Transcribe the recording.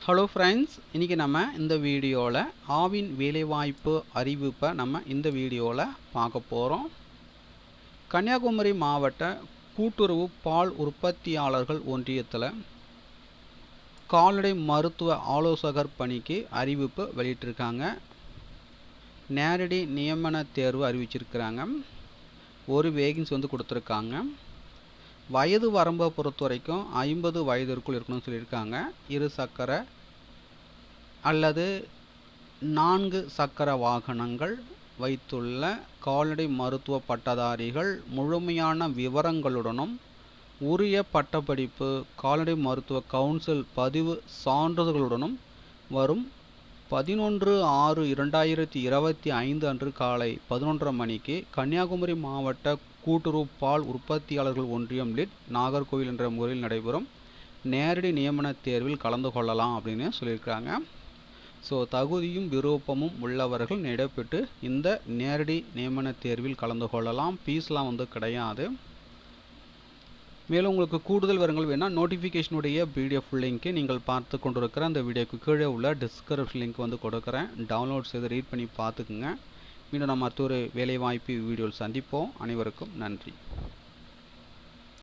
Hello friends, இன்றைக்கி நம்ம இந்த வீடியோவில் ஆவின் வேலைவாய்ப்பு அறிவிப்பை நம்ம இந்த வீடியோவில் பார்க்க போகிறோம். கன்னியாகுமரி மாவட்ட கூட்டுறவு பால் உற்பத்தியாளர்கள் ஒன்றியத்தில் கால்நடை மருத்துவ ஆலோசகர் பணிக்கு அறிவிப்பு வெளியிட்டிருக்காங்க. நேரடி நியமன தேர்வு அறிவிச்சிருக்கிறாங்க. ஒரு வேகன்சி கொடுத்துருக்காங்க. வயது வரம்பை பொறுத்த வரைக்கும் 50 வயதிற்குள் இருக்கணும்னு சொல்லியிருக்காங்க. 2 சக்கர அல்லது 4 சக்கர வாகனங்கள் வைத்துள்ள கால்நடை மருத்துவ பட்டதாரிகள் முழுமையான விவரங்களுடனும் உரிய பட்டப்படிப்பு கால்நடை மருத்துவ கவுன்சில் பதிவு சான்றிதழ்களுடனும் வரும் 11/6/2025 அன்று காலை 11:30 மணிக்கு கன்னியாகுமரி மாவட்ட கூட்டுறவு பால் உற்பத்தியாளர்கள் ஒன்றியம் லிட் நாகர்கோவில் என்ற முறையில் நடைபெறும் நேரடி நியமன தேர்வில் கலந்து கொள்ளலாம் அப்படின்னு சொல்லியிருக்காங்க. ஸோ தகுதியும் விருப்பமும் உள்ளவர்கள் நடைபெற்று இந்த நேரடி நியமன தேர்வில் கலந்து கொள்ளலாம். ஃபீஸ்லாம் கிடையாது. மேலும் உங்களுக்கு கூடுதல் விவரங்கள் வேணால் நோட்டிஃபிகேஷனுடைய பிடிஎஃப் லிங்க்கு நீங்கள் பார்த்து கொண்டிருக்கிற அந்த வீடியோக்கு கீழே உள்ள டிஸ்கிரிப்ஷன் லிங்க் கொடுக்குறேன். டவுன்லோட் செய்து ரீட் பண்ணி பார்த்துக்குங்க. மீண்டும் நம்ம மற்றொரு வேலைவாய்ப்பு வீடியோவில் சந்திப்போம். அனைவருக்கும் நன்றி.